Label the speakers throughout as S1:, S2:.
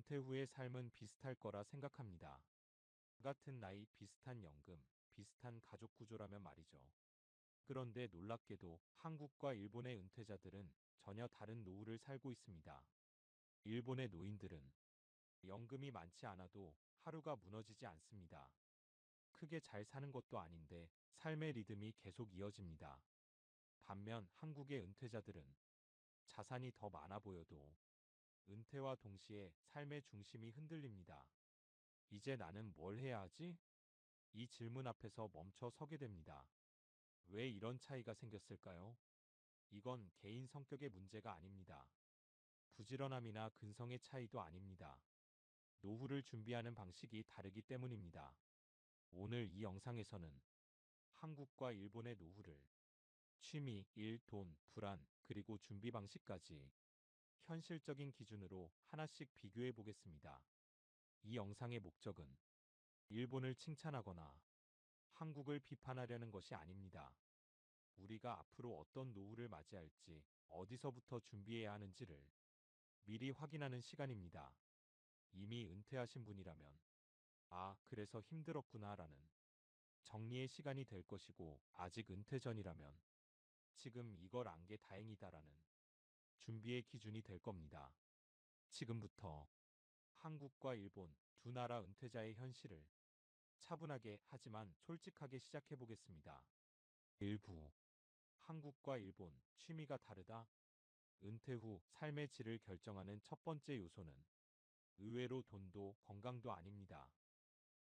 S1: 은퇴 후의 삶은 비슷할 거라 생각합니다. 같은 나이, 비슷한 연금, 비슷한 가족 구조라면 말이죠. 그런데 놀랍게도 한국과 일본의 은퇴자들은 전혀 다른 노후를 살고 있습니다. 일본의 노인들은 연금이 많지 않아도 하루가 무너지지 않습니다. 크게 잘 사는 것도 아닌데 삶의 리듬이 계속 이어집니다. 반면 한국의 은퇴자들은 자산이 더 많아 보여도 은퇴와 동시에 삶의 중심이 흔들립니다. 이제 나는 뭘 해야 하지? 이 질문 앞에서 멈춰 서게 됩니다. 왜 이런 차이가 생겼을까요? 이건 개인 성격의 문제가 아닙니다. 부지런함이나 근성의 차이도 아닙니다. 노후를 준비하는 방식이 다르기 때문입니다. 오늘 이 영상에서는 한국과 일본의 노후를 취미, 일, 돈, 불안, 그리고 준비 방식까지 현실적인 기준으로 하나씩 비교해 보겠습니다. 이 영상의 목적은 일본을 칭찬하거나 한국을 비판하려는 것이 아닙니다. 우리가 앞으로 어떤 노후를 맞이할지, 어디서부터 준비해야 하는지를 미리 확인하는 시간입니다. 이미 은퇴하신 분이라면, 아, 그래서 힘들었구나라는 정리의 시간이 될 것이고, 아직 은퇴 전이라면, 지금 이걸 안 게 다행이다라는 준비의 기준이 될 겁니다. 지금부터 한국과 일본 두 나라 은퇴자의 현실을 차분하게 하지만 솔직하게 시작해 보겠습니다. 일부 한국과 일본 취미가 다르다. 은퇴 후 삶의 질을 결정하는 첫 번째 요소는 의외로 돈도 건강도 아닙니다.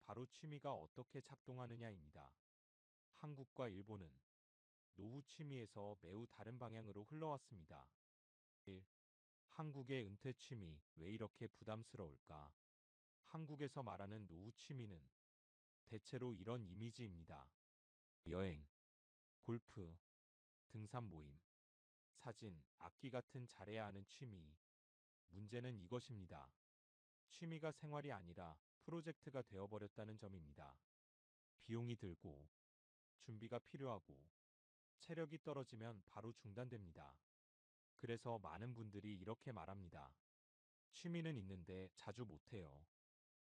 S1: 바로 취미가 어떻게 작동하느냐입니다. 한국과 일본은 노후 취미에서 매우 다른 방향으로 흘러왔습니다. 1. 한국의 은퇴 취미 왜 이렇게 부담스러울까? 한국에서 말하는 노후 취미는 대체로 이런 이미지입니다. 여행, 골프, 등산 모임, 사진, 악기 같은 잘해야 하는 취미. 문제는 이것입니다. 취미가 생활이 아니라 프로젝트가 되어버렸다는 점입니다. 비용이 들고, 준비가 필요하고, 체력이 떨어지면 바로 중단됩니다. 그래서 많은 분들이 이렇게 말합니다. 취미는 있는데 자주 못해요.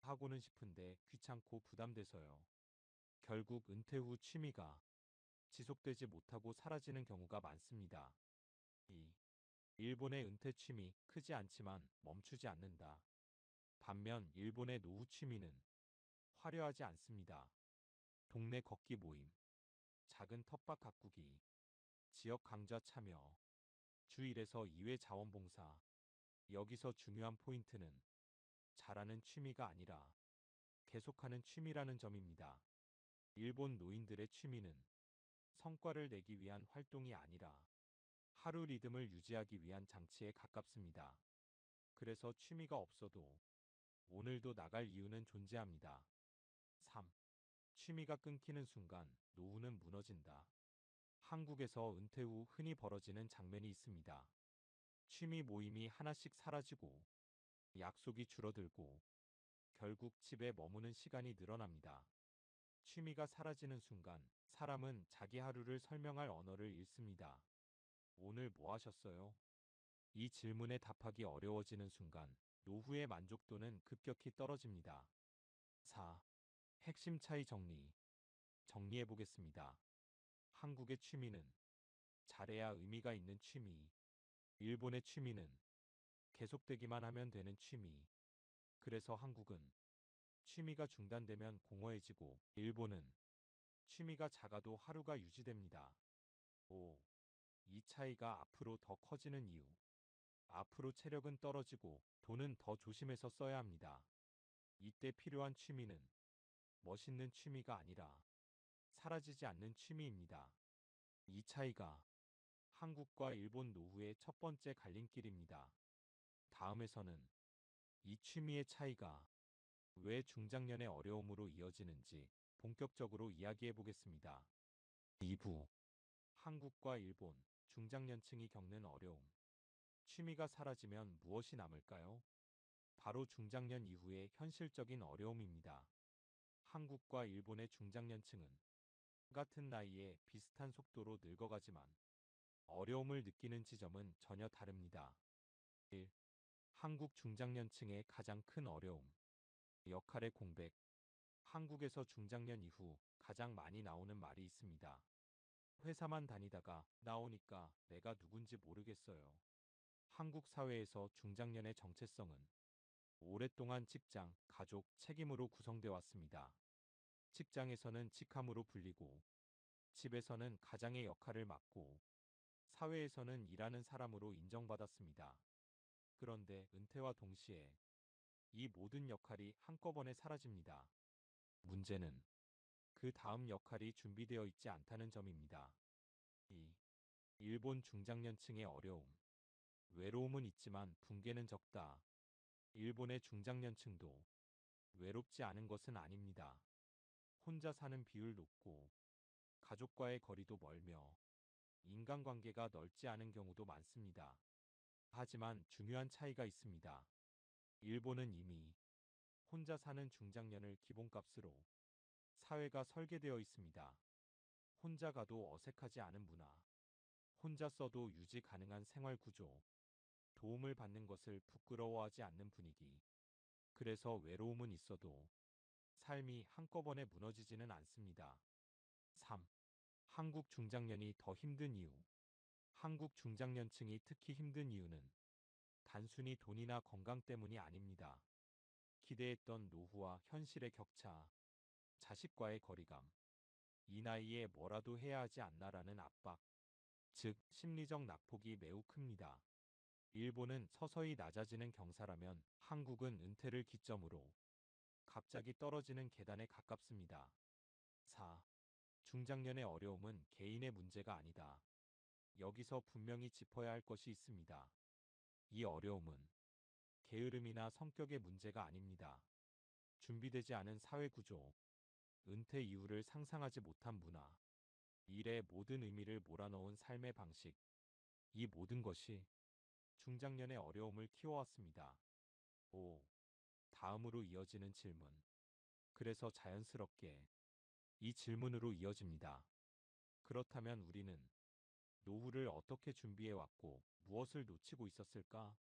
S1: 하고는 싶은데 귀찮고 부담돼서요. 결국 은퇴 후 취미가 지속되지 못하고 사라지는 경우가 많습니다. 2. 일본의 은퇴 취미 크지 않지만 멈추지 않는다. 반면 일본의 노후 취미는 화려하지 않습니다. 동네 걷기 모임, 작은 텃밭 가꾸기, 지역 강좌 참여, 주 1에서 2회 자원봉사. 여기서 중요한 포인트는 잘하는 취미가 아니라 계속하는 취미라는 점입니다. 일본 노인들의 취미는 성과를 내기 위한 활동이 아니라 하루 리듬을 유지하기 위한 장치에 가깝습니다. 그래서 취미가 없어도 오늘도 나갈 이유는 존재합니다. 3. 취미가 끊기는 순간 노후는 무너진다. 한국에서 은퇴 후 흔히 벌어지는 장면이 있습니다. 취미 모임이 하나씩 사라지고 약속이 줄어들고 결국 집에 머무는 시간이 늘어납니다. 취미가 사라지는 순간 사람은 자기 하루를 설명할 언어를 잃습니다. 오늘 뭐 하셨어요? 이 질문에 답하기 어려워지는 순간 노후의 만족도는 급격히 떨어집니다. 4. 핵심 차이 정리해 보겠습니다. 한국의 취미는 잘해야 의미가 있는 취미, 일본의 취미는 계속되기만 하면 되는 취미. 그래서 한국은 취미가 중단되면 공허해지고 일본은 취미가 작아도 하루가 유지됩니다. 5. 이 차이가 앞으로 더 커지는 이유. 앞으로 체력은 떨어지고 돈은 더 조심해서 써야 합니다. 이때 필요한 취미는 멋있는 취미가 아니라 사라지지 않는 취미입니다. 이 차이가 한국과 일본 노후의 첫 번째 갈림길입니다. 다음에서는 이 취미의 차이가 왜 중장년의 어려움으로 이어지는지 본격적으로 이야기해 보겠습니다. 2부 한국과 일본 중장년층이 겪는 어려움. 취미가 사라지면 무엇이 남을까요? 바로 중장년 이후의 현실적인 어려움입니다. 한국과 일본의 중장년층은 같은 나이에 비슷한 속도로 늙어가지만 어려움을 느끼는 지점은 전혀 다릅니다. 1. 한국 중장년층의 가장 큰 어려움. 역할의 공백. 한국에서 중장년 이후 가장 많이 나오는 말이 있습니다. 회사만 다니다가 나오니까 내가 누군지 모르겠어요. 한국 사회에서 중장년의 정체성은 오랫동안 직장, 가족, 책임으로 구성되어 왔습니다. 직장에서는 직함으로 불리고, 집에서는 가장의 역할을 맡고, 사회에서는 일하는 사람으로 인정받았습니다. 그런데 은퇴와 동시에 이 모든 역할이 한꺼번에 사라집니다. 문제는 그 다음 역할이 준비되어 있지 않다는 점입니다. 이 일본 중장년층의 어려움. 외로움은 있지만 붕괴는 적다. 일본의 중장년층도 외롭지 않은 것은 아닙니다. 혼자 사는 비율 높고 가족과의 거리도 멀며 인간관계가 넓지 않은 경우도 많습니다. 하지만 중요한 차이가 있습니다. 일본은 이미 혼자 사는 중장년을 기본값으로 사회가 설계되어 있습니다. 혼자 가도 어색하지 않은 문화, 혼자 써도 유지 가능한 생활 구조, 도움을 받는 것을 부끄러워하지 않는 분위기. 그래서 외로움은 있어도 삶이 한꺼번에 무너지지는 않습니다. 3. 한국 중장년이 더 힘든 이유. 한국 중장년층이 특히 힘든 이유는 단순히 돈이나 건강 때문이 아닙니다. 기대했던 노후와 현실의 격차, 자식과의 거리감, 이 나이에 뭐라도 해야 하지 않나라는 압박, 즉 심리적 낙폭이 매우 큽니다. 일본은 서서히 낮아지는 경사라면 한국은 은퇴를 기점으로 갑자기 떨어지는 계단에 가깝습니다. 4. 중장년의 어려움은 개인의 문제가 아니다. 여기서 분명히 짚어야 할 것이 있습니다. 이 어려움은 게으름이나 성격의 문제가 아닙니다. 준비되지 않은 사회 구조, 은퇴 이후를 상상하지 못한 문화, 일의 모든 의미를 몰아넣은 삶의 방식, 이 모든 것이 중장년의 어려움을 키워왔습니다. 5. 다음으로 이어지는 질문. 그래서 자연스럽게 이 질문으로 이어집니다. 그렇다면 우리는 노후를 어떻게 준비해왔고 무엇을 놓치고 있었을까?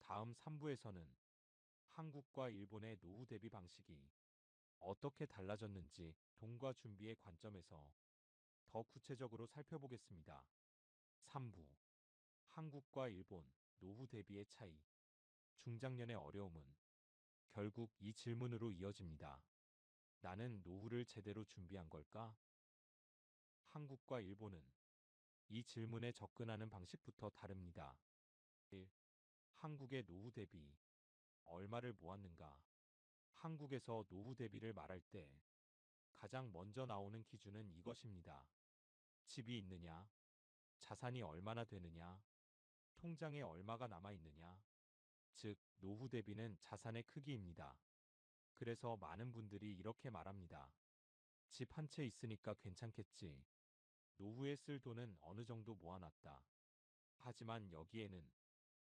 S1: 다음 3부에서는 한국과 일본의 노후 대비 방식이 어떻게 달라졌는지 돈과 준비의 관점에서 더 구체적으로 살펴보겠습니다. 3부. 한국과 일본 노후 대비의 차이. 중장년의 어려움은 결국 이 질문으로 이어집니다. 나는 노후를 제대로 준비한 걸까? 한국과 일본은 이 질문에 접근하는 방식부터 다릅니다. 1. 한국의 노후 대비. 얼마를 모았는가? 한국에서 노후 대비를 말할 때 가장 먼저 나오는 기준은 이것입니다. 집이 있느냐? 자산이 얼마나 되느냐? 통장에 얼마가 남아 있느냐? 즉, 노후 대비는 자산의 크기입니다. 그래서 많은 분들이 이렇게 말합니다. 집 한 채 있으니까 괜찮겠지. 노후에 쓸 돈은 어느 정도 모아놨다. 하지만 여기에는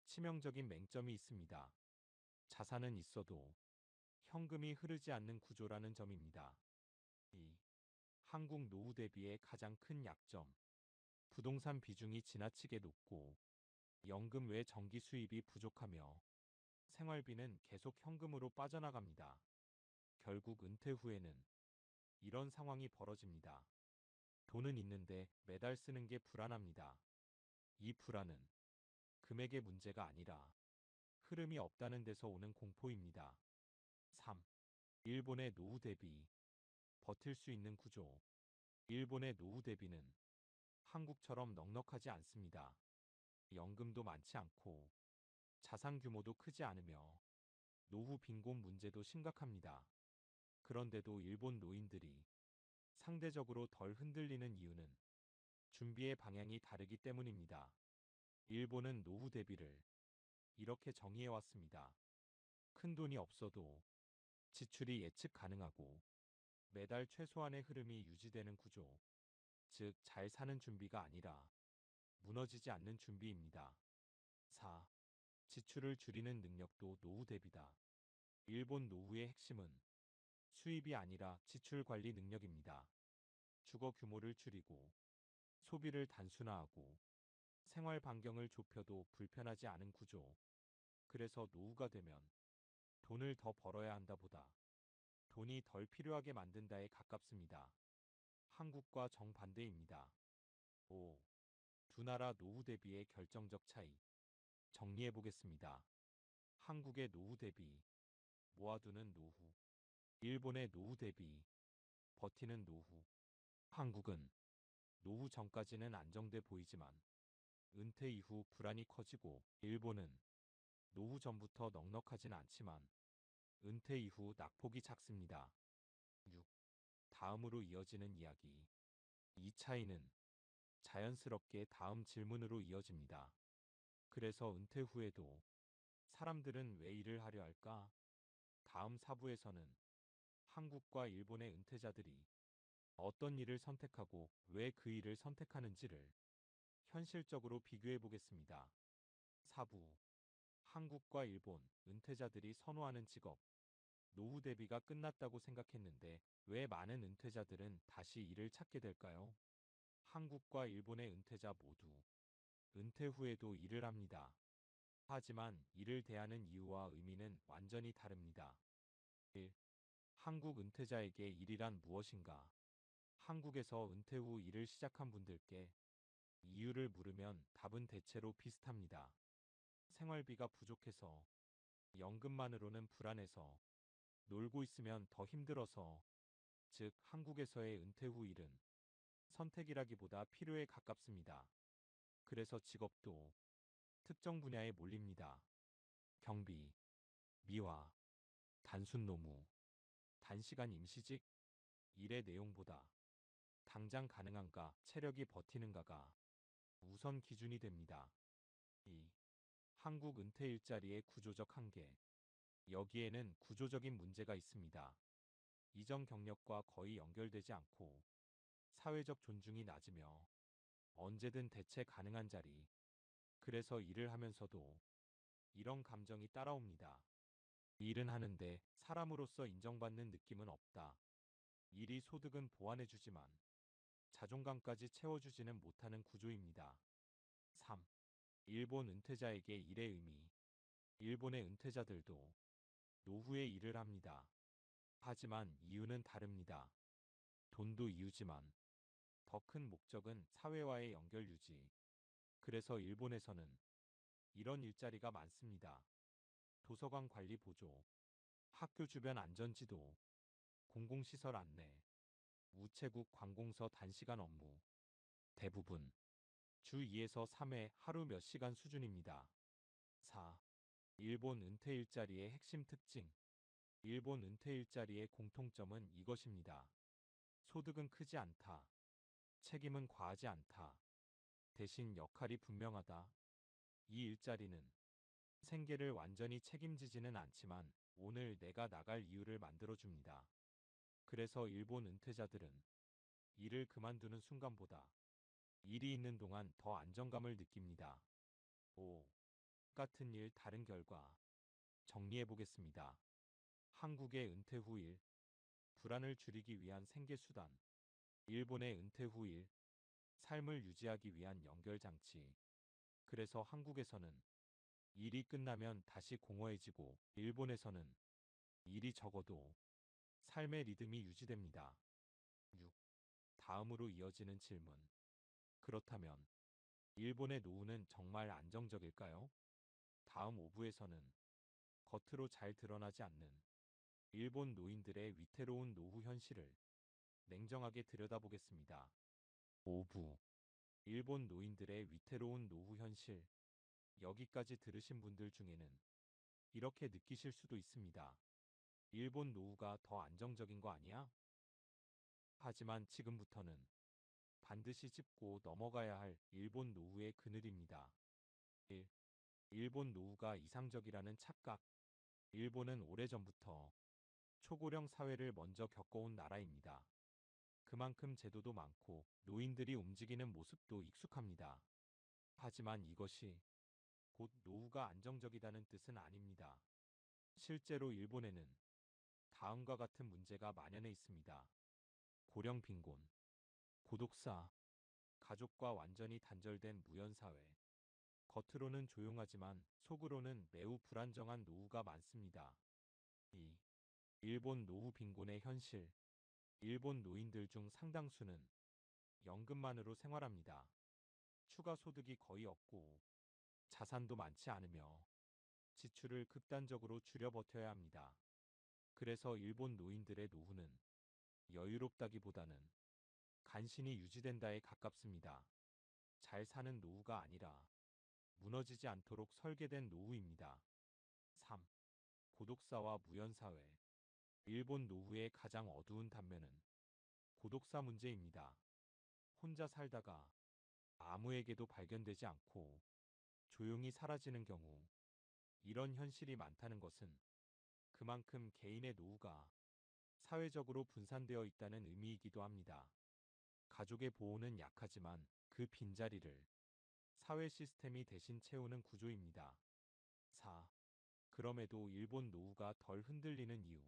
S1: 치명적인 맹점이 있습니다. 자산은 있어도 현금이 흐르지 않는 구조라는 점입니다. 2. 한국 노후 대비의 가장 큰 약점. 부동산 비중이 지나치게 높고 연금 외 정기 수입이 부족하며 생활비는 계속 현금으로 빠져나갑니다. 결국 은퇴 후에는 이런 상황이 벌어집니다. 돈은 있는데 매달 쓰는 게 불안합니다. 이 불안은 금액의 문제가 아니라 흐름이 없다는 데서 오는 공포입니다. 3. 일본의 노후 대비. 버틸 수 있는 구조. 일본의 노후 대비는 한국처럼 넉넉하지 않습니다. 연금도 많지 않고 자산 규모도 크지 않으며 노후 빈곤 문제도 심각합니다. 그런데도 일본 노인들이 상대적으로 덜 흔들리는 이유는 준비의 방향이 다르기 때문입니다. 일본은 노후 대비를 이렇게 정의해왔습니다. 큰 돈이 없어도 지출이 예측 가능하고 매달 최소한의 흐름이 유지되는 구조, 즉 잘 사는 준비가 아니라 무너지지 않는 준비입니다. 4. 지출을 줄이는 능력도 노후 대비다. 일본 노후의 핵심은 수입이 아니라 지출 관리 능력입니다. 주거 규모를 줄이고 소비를 단순화하고 생활 반경을 좁혀도 불편하지 않은 구조. 그래서 노후가 되면 돈을 더 벌어야 한다 보다 돈이 덜 필요하게 만든다에 가깝습니다. 한국과 정반대입니다. 5. 두 나라 노후 대비의 결정적 차이. 정리해 보겠습니다. 한국의 노후 대비, 모아두는 노후. 일본의 노후 대비, 버티는 노후. 한국은 노후 전까지는 안정돼 보이지만 은퇴 이후 불안이 커지고, 일본은 노후 전부터 넉넉하진 않지만 은퇴 이후 낙폭이 작습니다. 6. 다음으로 이어지는 이야기. 이 차이는 자연스럽게 다음 질문으로 이어집니다. 그래서 은퇴 후에도 사람들은 왜 일을 하려 할까? 다음 사부에서는 한국과 일본의 은퇴자들이 어떤 일을 선택하고 왜 그 일을 선택하는지를 현실적으로 비교해 보겠습니다. 사부. 한국과 일본 은퇴자들이 선호하는 직업. 노후 대비가 끝났다고 생각했는데 왜 많은 은퇴자들은 다시 일을 찾게 될까요? 한국과 일본의 은퇴자 모두 은퇴 후에도 일을 합니다. 하지만 이를 대하는 이유와 의미는 완전히 다릅니다. 1. 한국 은퇴자에게 일이란 무엇인가? 한국에서 은퇴 후 일을 시작한 분들께 이유를 물으면 답은 대체로 비슷합니다. 생활비가 부족해서, 연금만으로는 불안해서, 놀고 있으면 더 힘들어서, 즉 한국에서의 은퇴 후 일은 선택이라기보다 필요에 가깝습니다. 그래서 직업도 특정 분야에 몰립니다. 경비, 미화, 단순 노무, 단시간 임시직, 일의 내용보다 당장 가능한가, 체력이 버티는가가 우선 기준이 됩니다. 2. 한국 은퇴 일자리의 구조적 한계. 여기에는 구조적인 문제가 있습니다. 이전 경력과 거의 연결되지 않고 사회적 존중이 낮으며 언제든 대체 가능한 자리. 그래서 일을 하면서도 이런 감정이 따라옵니다. 일은 하는데 사람으로서 인정받는 느낌은 없다. 일이 소득은 보완해주지만 자존감까지 채워주지는 못하는 구조입니다. 3. 일본 은퇴자에게 일의 의미. 일본의 은퇴자들도 노후에 일을 합니다. 하지만 이유는 다릅니다. 돈도 이유지만 더 큰 목적은 사회와의 연결 유지. 그래서 일본에서는 이런 일자리가 많습니다. 도서관 관리 보조, 학교 주변 안전지도, 공공시설 안내, 우체국 관공서 단시간 업무. 대부분 주 2에서 3회 하루 몇 시간 수준입니다. 4. 일본 은퇴 일자리의 핵심 특징. 일본 은퇴 일자리의 공통점은 이것입니다. 소득은 크지 않다. 책임은 과하지 않다. 대신 역할이 분명하다. 이 일자리는 생계를 완전히 책임지지는 않지만 오늘 내가 나갈 이유를 만들어줍니다. 그래서 일본 은퇴자들은 일을 그만두는 순간보다 일이 있는 동안 더 안정감을 느낍니다. 5. 같은 일 다른 결과. 정리해 보겠습니다. 한국의 은퇴 후 일, 불안을 줄이기 위한 생계수단. 일본의 은퇴 후 일, 삶을 유지하기 위한 연결장치. 그래서 한국에서는 일이 끝나면 다시 공허해지고 일본에서는 일이 적어도 삶의 리듬이 유지됩니다. 6. 다음으로 이어지는 질문. 그렇다면 일본의 노후는 정말 안정적일까요? 다음 5부에서는 겉으로 잘 드러나지 않는 일본 노인들의 위태로운 노후 현실을 냉정하게 들여다보겠습니다. 5부. 일본 노인들의 위태로운 노후 현실. 여기까지 들으신 분들 중에는 이렇게 느끼실 수도 있습니다. 일본 노후가 더 안정적인 거 아니야? 하지만 지금부터는 반드시 짚고 넘어가야 할 일본 노후의 그늘입니다. 1. 일본 노후가 이상적이라는 착각. 일본은 오래전부터 초고령 사회를 먼저 겪어온 나라입니다. 그만큼 제도도 많고 노인들이 움직이는 모습도 익숙합니다. 하지만 이것이 곧 노후가 안정적이다는 뜻은 아닙니다. 실제로 일본에는 다음과 같은 문제가 만연해 있습니다. 고령 빈곤, 고독사, 가족과 완전히 단절된 무연사회, 겉으로는 조용하지만 속으로는 매우 불안정한 노후가 많습니다. 2. 일본 노후 빈곤의 현실. 일본 노인들 중 상당수는 연금만으로 생활합니다. 추가 소득이 거의 없고 자산도 많지 않으며 지출을 극단적으로 줄여 버텨야 합니다. 그래서 일본 노인들의 노후는 여유롭다기보다는 간신히 유지된다에 가깝습니다. 잘 사는 노후가 아니라 무너지지 않도록 설계된 노후입니다. 3. 고독사와 무연사회. 일본 노후의 가장 어두운 단면은 고독사 문제입니다. 혼자 살다가 아무에게도 발견되지 않고 조용히 사라지는 경우, 이런 현실이 많다는 것은 그만큼 개인의 노후가 사회적으로 분산되어 있다는 의미이기도 합니다. 가족의 보호는 약하지만 그 빈자리를 사회 시스템이 대신 채우는 구조입니다. 4. 그럼에도 일본 노후가 덜 흔들리는 이유.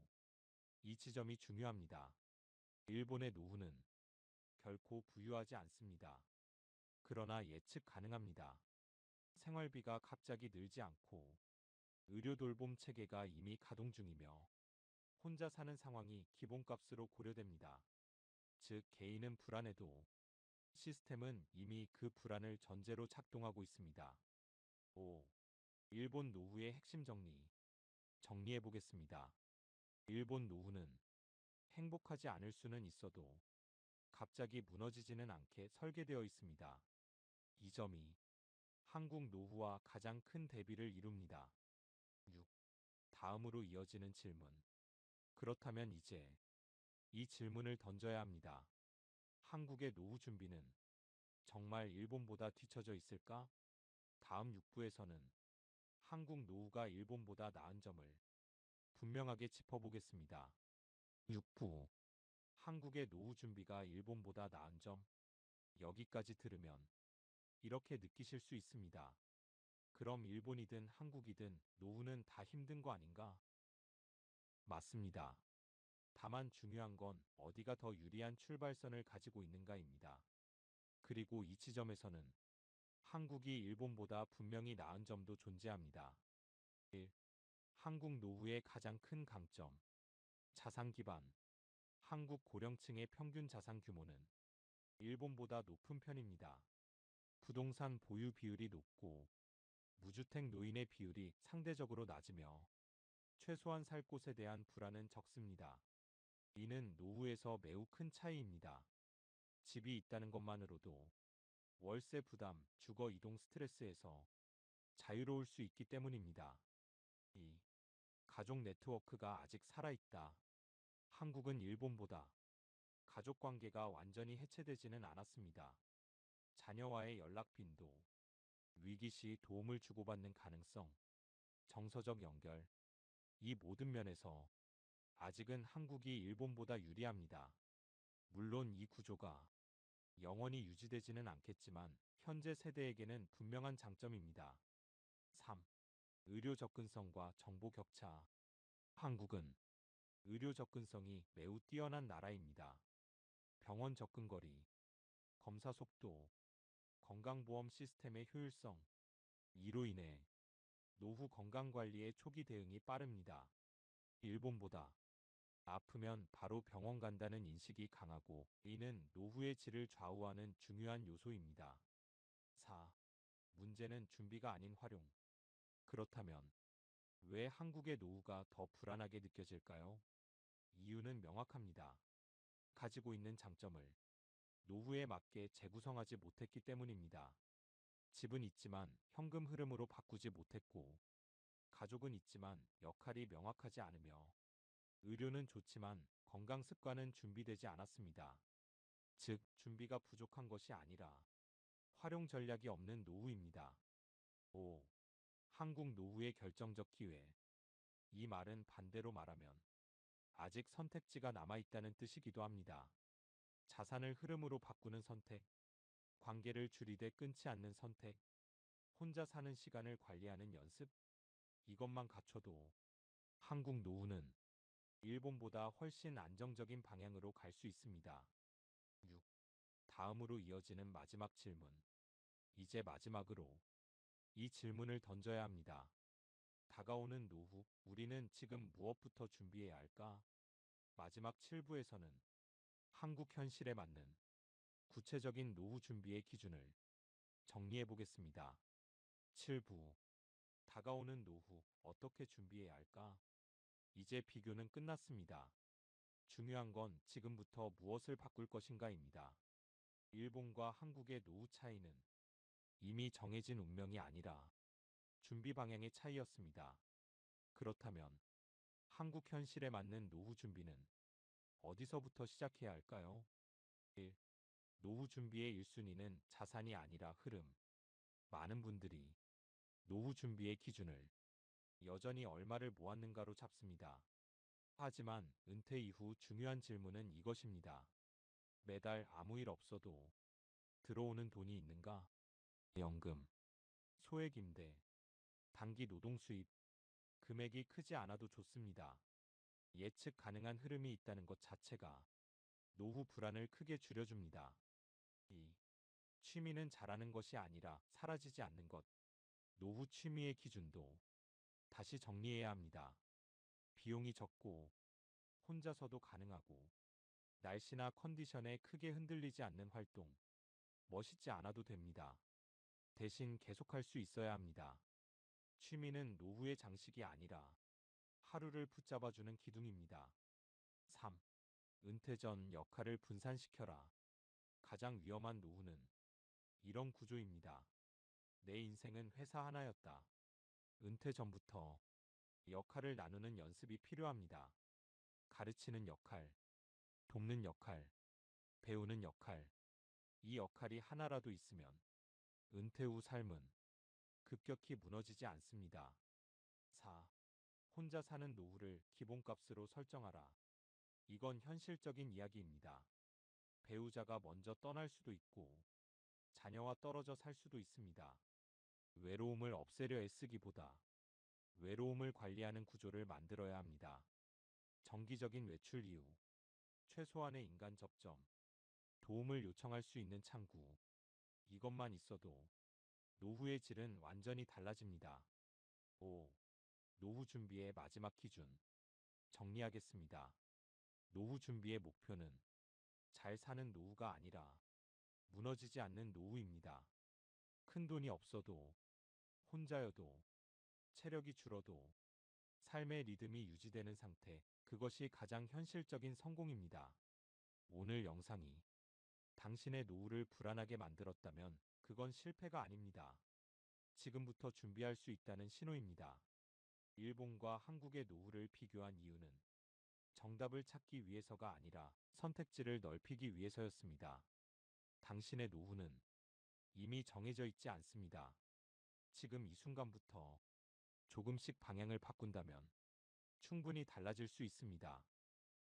S1: 이 지점이 중요합니다. 일본의 노후는 결코 부유하지 않습니다. 그러나 예측 가능합니다. 생활비가 갑자기 늘지 않고 의료 돌봄 체계가 이미 가동 중이며 혼자 사는 상황이 기본값으로 고려됩니다. 즉, 개인은 불안해도 시스템은 이미 그 불안을 전제로 작동하고 있습니다. 5. 일본 노후의 핵심 정리해 보겠습니다. 일본 노후는 행복하지 않을 수는 있어도 갑자기 무너지지는 않게 설계되어 있습니다. 이 점이 한국 노후와 가장 큰 대비를 이룹니다. 6. 다음으로 이어지는 질문. 그렇다면 이제 이 질문을 던져야 합니다. 한국의 노후 준비는 정말 일본보다 뒤처져 있을까? 다음 6부에서는 한국 노후가 일본보다 나은 점을 분명하게 짚어보겠습니다. 6부. 한국의 노후 준비가 일본보다 나은 점. 여기까지 들으면 이렇게 느끼실 수 있습니다. 그럼 일본이든 한국이든 노후는 다 힘든 거 아닌가? 맞습니다. 다만 중요한 건 어디가 더 유리한 출발선을 가지고 있는가입니다. 그리고 이 지점에서는 한국이 일본보다 분명히 나은 점도 존재합니다. 1. 한국 노후의 가장 큰 강점. 자산 기반. 한국 고령층의 평균 자산 규모는 일본보다 높은 편입니다. 부동산 보유 비율이 높고 무주택 노인의 비율이 상대적으로 낮으며 최소한 살 곳에 대한 불안은 적습니다. 이는 노후에서 매우 큰 차이입니다. 집이 있다는 것만으로도 월세 부담, 주거 이동 스트레스에서 자유로울 수 있기 때문입니다. 2. 가족 네트워크가 아직 살아있다. 한국은 일본보다 가족 관계가 완전히 해체되지는 않았습니다. 자녀와의 연락 빈도, 위기 시 도움을 주고받는 가능성, 정서적 연결, 이 모든 면에서 아직은 한국이 일본보다 유리합니다. 물론 이 구조가 영원히 유지되지는 않겠지만 현재 세대에게는 분명한 장점입니다. 3. 의료 접근성과 정보 격차. 한국은 의료 접근성이 매우 뛰어난 나라입니다. 병원 접근거리, 검사 속도, 건강보험 시스템의 효율성, 이로 인해 노후 건강관리의 초기 대응이 빠릅니다. 일본보다 아프면 바로 병원 간다는 인식이 강하고 이는 노후의 질을 좌우하는 중요한 요소입니다. 4. 문제는 준비가 아닌 활용. 그렇다면 왜 한국의 노후가 더 불안하게 느껴질까요? 이유는 명확합니다. 가지고 있는 장점을 노후에 맞게 재구성하지 못했기 때문입니다. 집은 있지만 현금 흐름으로 바꾸지 못했고, 가족은 있지만 역할이 명확하지 않으며, 의료는 좋지만 건강 습관은 준비되지 않았습니다. 즉, 준비가 부족한 것이 아니라 활용 전략이 없는 노후입니다. 5. 한국 노후의 결정적 기회. 이 말은 반대로 말하면 아직 선택지가 남아있다는 뜻이기도 합니다. 자산을 흐름으로 바꾸는 선택, 관계를 줄이되 끊지 않는 선택, 혼자 사는 시간을 관리하는 연습, 이것만 갖춰도 한국 노후는 일본보다 훨씬 안정적인 방향으로 갈 수 있습니다. 6. 다음으로 이어지는 마지막 질문. 이제 마지막으로 이 질문을 던져야 합니다. 다가오는 노후, 우리는 지금 무엇부터 준비해야 할까? 마지막 7부에서는 한국 현실에 맞는 구체적인 노후 준비의 기준을 정리해 보겠습니다. 7부. 다가오는 노후, 어떻게 준비해야 할까? 이제 비교는 끝났습니다. 중요한 건 지금부터 무엇을 바꿀 것인가입니다. 일본과 한국의 노후 차이는 이미 정해진 운명이 아니라 준비 방향의 차이였습니다. 그렇다면 한국 현실에 맞는 노후 준비는 어디서부터 시작해야 할까요? 1. 노후 준비의 1순위는 자산이 아니라 흐름. 많은 분들이 노후 준비의 기준을 여전히 얼마를 모았는가로 잡습니다. 하지만 은퇴 이후 중요한 질문은 이것입니다. 매달 아무 일 없어도 들어오는 돈이 있는가? 연금, 소액 임대, 단기 노동 수입, 금액이 크지 않아도 좋습니다. 예측 가능한 흐름이 있다는 것 자체가 노후 불안을 크게 줄여줍니다. 2. 취미는 잘하는 것이 아니라 사라지지 않는 것. 노후 취미의 기준도 다시 정리해야 합니다. 비용이 적고 혼자서도 가능하고 날씨나 컨디션에 크게 흔들리지 않는 활동. 멋있지 않아도 됩니다. 대신 계속할 수 있어야 합니다. 취미는 노후의 장식이 아니라 하루를 붙잡아주는 기둥입니다. 3. 은퇴 전 역할을 분산시켜라. 가장 위험한 노후는 이런 구조입니다. 내 인생은 회사 하나였다. 은퇴 전부터 역할을 나누는 연습이 필요합니다. 가르치는 역할, 돕는 역할, 배우는 역할. 이 역할이 하나라도 있으면 은퇴 후 삶은 급격히 무너지지 않습니다. 4. 혼자 사는 노후를 기본값으로 설정하라. 이건 현실적인 이야기입니다. 배우자가 먼저 떠날 수도 있고 자녀와 떨어져 살 수도 있습니다. 외로움을 없애려 애쓰기보다 외로움을 관리하는 구조를 만들어야 합니다. 정기적인 외출 이후, 최소한의 인간 접점, 도움을 요청할 수 있는 창구. 이것만 있어도 노후의 질은 완전히 달라집니다. 5. 노후 준비의 마지막 기준. 정리하겠습니다. 노후 준비의 목표는 잘 사는 노후가 아니라 무너지지 않는 노후입니다. 큰 돈이 없어도, 혼자여도, 체력이 줄어도, 삶의 리듬이 유지되는 상태, 그것이 가장 현실적인 성공입니다. 오늘 영상이 당신의 노후를 불안하게 만들었다면 그건 실패가 아닙니다. 지금부터 준비할 수 있다는 신호입니다. 일본과 한국의 노후를 비교한 이유는 정답을 찾기 위해서가 아니라 선택지를 넓히기 위해서였습니다. 당신의 노후는 이미 정해져 있지 않습니다. 지금 이 순간부터 조금씩 방향을 바꾼다면 충분히 달라질 수 있습니다.